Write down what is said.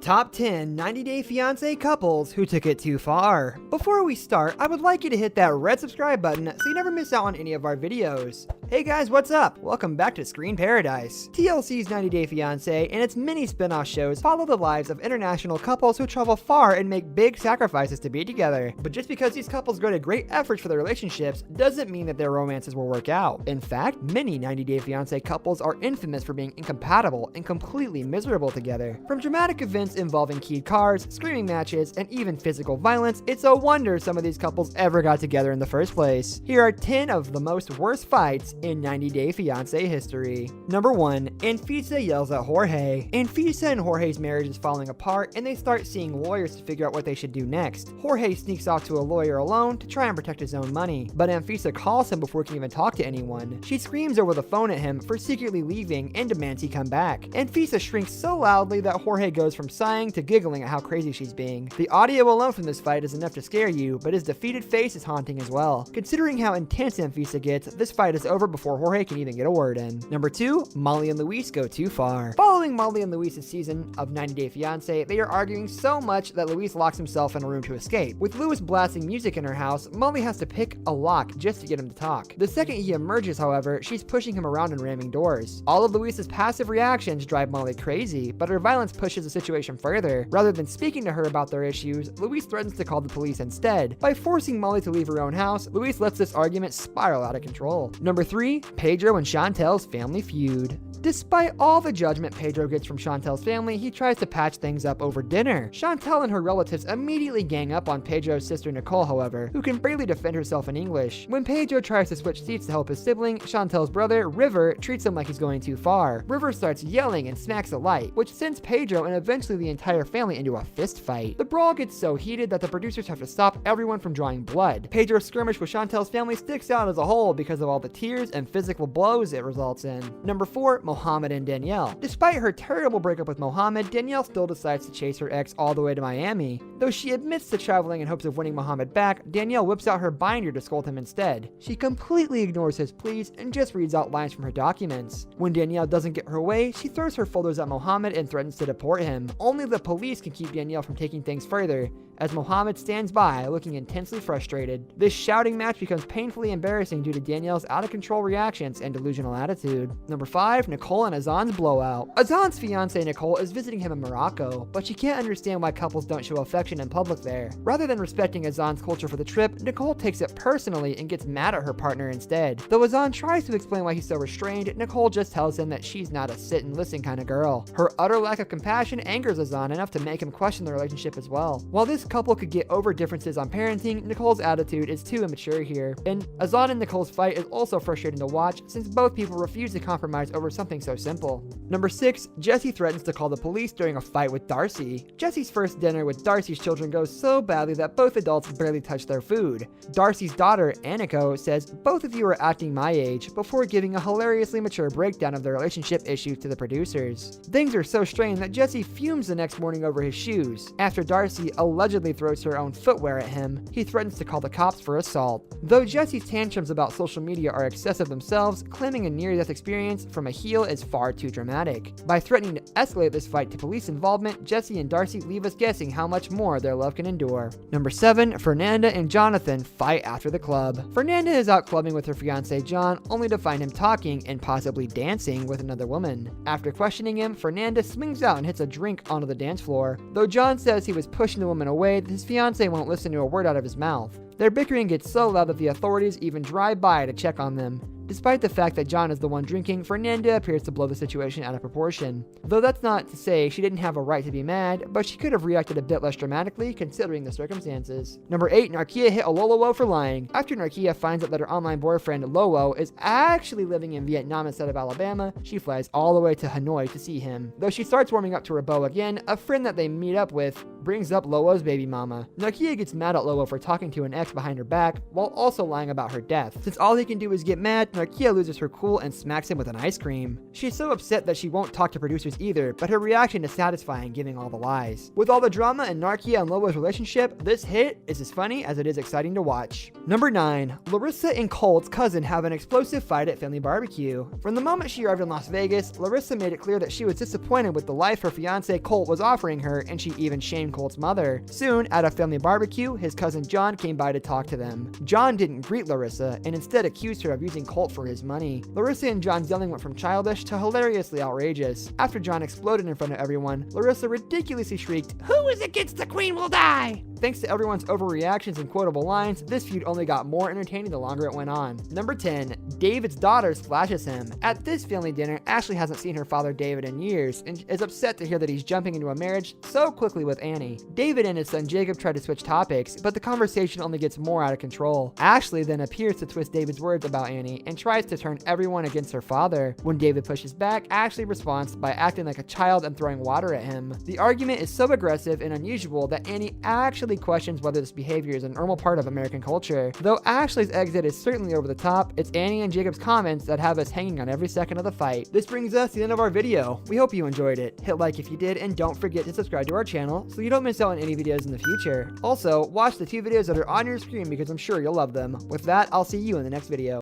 Top 10 90-Day Fiancé couples who took it too far. Before we start, I would like you to hit that red subscribe button so you never miss out on any of our videos. Hey guys, what's up? Welcome back to Screen Paradise. TLC's 90-Day Fiancé and its many spin-off shows follow the lives of international couples who travel far and make big sacrifices to be together. But just because these couples go to great efforts for their relationships doesn't mean that their romances will work out. In fact, many 90-Day Fiancé couples are infamous for being incompatible and completely miserable together. From dramatic events involving keyed cars, screaming matches, and even physical violence, it's a wonder some of these couples ever got together in the first place. Here are 10 of the most worst fights in 90-Day Fiancé history. Number 1. Anisa yells at Jorge. Anisa and Jorge's marriage is falling apart and they start seeing lawyers to figure out what they should do next. Jorge sneaks off to a lawyer alone to try and protect his own money, but Anisa calls him before he can even talk to anyone. She screams over the phone at him for secretly leaving and demands he come back. Anisa shrieks so loudly that Jorge goes from sighing to giggling at how crazy she's being. The audio alone from this fight is enough to scare you, but his defeated face is haunting as well. Considering how intense Anisa gets, this fight is over before Jorge can even get a word in. Number 2, Molly and Luis go too far. Following Molly and Luis's season of 90-Day Fiancé, they are arguing so much that Luis locks himself in a room to escape. With Luis blasting music in her house, Molly has to pick a lock just to get him to talk. The second he emerges, however, she's pushing him around and ramming doors. All of Luis's passive reactions drive Molly crazy, but her violence pushes the situation further. Rather than speaking to her about their issues, Luis threatens to call the police instead. By forcing Molly to leave her own house, Luis lets this argument spiral out of control. Number 3, Pedro and Chantals' family feud. Despite all the judgment Pedro gets from Chantals' family, he tries to patch things up over dinner. Chantal and her relatives immediately gang up on Pedro's sister Nicole, however, who can barely defend herself in English. When Pedro tries to switch seats to help his sibling, Chantal's brother, River, treats him like he's going too far. River starts yelling and smacks a light, which sends Pedro and eventually the entire family into a fist fight. The brawl gets so heated that the producers have to stop everyone from drawing blood. Pedro's skirmish with Chantal's family sticks out as a whole because of all the tears and physical blows it results in. Number 4, Mohamed and Danielle. Despite her terrible breakup with Mohamed, Danielle still decides to chase her ex all the way to Miami. Though she admits to traveling in hopes of winning Mohamed back, Danielle whips out her binder to scold him instead. She completely ignores his pleas and just reads out lines from her documents. When Danielle doesn't get her way, she throws her folders at Mohamed and threatens to deport him. Only the police can keep Danielle from taking things further, as Mohamed stands by, looking intensely frustrated. This shouting match becomes painfully embarrassing due to Danielle's out-of-control reactions and delusional attitude. Number 5, Nicole and Azan's blowout. Azan's fiancé Nicole is visiting him in Morocco, but she can't understand why couples don't show affection in public there. Rather than respecting Azan's culture for the trip, Nicole takes it personally and gets mad at her partner instead. Though Azan tries to explain why he's so restrained, Nicole just tells him that she's not a sit-and-listen kind of girl. Her utter lack of compassion angers Azan enough to make him question the relationship as well. While this couple could get over differences on parenting, Nicole's attitude is too immature here. And Azan and Nicole's fight is also frustrating to watch since both people refuse to compromise over something so simple. Number 6, Jesse threatens to call the police during a fight with Darcy. Jesse's first dinner with Darcy's children goes so badly that both adults barely touch their food. Darcy's daughter, Aniko, says, "Both of you are acting my age," before giving a hilariously mature breakdown of their relationship issues to the producers. Things are so strained that Jesse fumes the next morning over his shoes. After Darcy allegedly throws her own footwear at him, he threatens to call the cops for assault. Though Jesse's tantrums about social media are excessive themselves, claiming a near-death experience from a heel is far too dramatic. By threatening to escalate this fight to police involvement, Jesse and Darcy leave us guessing how much more their love can endure. Number 7, Fernanda and Jonathan fight after the club. Fernanda is out clubbing with her fiancé John, only to find him talking and possibly dancing with another woman. After questioning him, Fernanda swings out and hits a drink onto the dance floor. Though John says he was pushing the woman away, his fiancé won't listen to a word out of his mouth. Their bickering gets so loud that the authorities even drive by to check on them. Despite the fact that John is the one drinking, Fernanda appears to blow the situation out of proportion. Though that's not to say she didn't have a right to be mad, but she could have reacted a bit less dramatically considering the circumstances. Number 8, Narcia hit Ololo for lying. After Narcia finds out that her online boyfriend, Lolo, is actually living in Vietnam instead of Alabama, she flies all the way to Hanoi to see him. Though she starts warming up to her beau again, a friend that they meet up with brings up Lolo's baby mama. Narcia gets mad at Lolo for talking to an ex behind her back, while also lying about her death. Since all he can do is get mad, Narcia loses her cool and smacks him with an ice cream. She's so upset that she won't talk to producers either, but her reaction is satisfying, giving all the lies. With all the drama in Narcia and Lola's relationship, this hit is as funny as it is exciting to watch. Number 9. Larissa and Colt's cousin have an explosive fight at family barbecue. From the moment she arrived in Las Vegas, Larissa made it clear that she was disappointed with the life her fiancé Colt was offering her, and she even shamed Colt's mother. Soon, at a family barbecue, his cousin John came by to talk to them. John didn't greet Larissa, and instead accused her of using Colt for his money. Larissa and John's yelling went from childish to hilariously outrageous. After John exploded in front of everyone, Larissa ridiculously shrieked, "Who is against the queen will die!" Thanks to everyone's overreactions and quotable lines, this feud only got more entertaining the longer it went on. Number 10. David's daughter splashes him. At this family dinner, Ashley hasn't seen her father David in years, and is upset to hear that he's jumping into a marriage so quickly with Annie. David and his son Jacob try to switch topics, but the conversation only gets more out of control. Ashley then appears to twist David's words about Annie, and tries to turn everyone against her father. When David pushes back, Ashley responds by acting like a child and throwing water at him. The argument is so aggressive and unusual that Annie actually questions whether this behavior is a normal part of American culture. Though Ashley's exit is certainly over the top, it's Annie and Jacob's comments that have us hanging on every second of the fight. This brings us to the end of our video. We hope you enjoyed it. Hit like if you did, and don't forget to subscribe to our channel so you don't miss out on any videos in the future. Also, watch the 2 videos that are on your screen because I'm sure you'll love them. With that, I'll see you in the next video.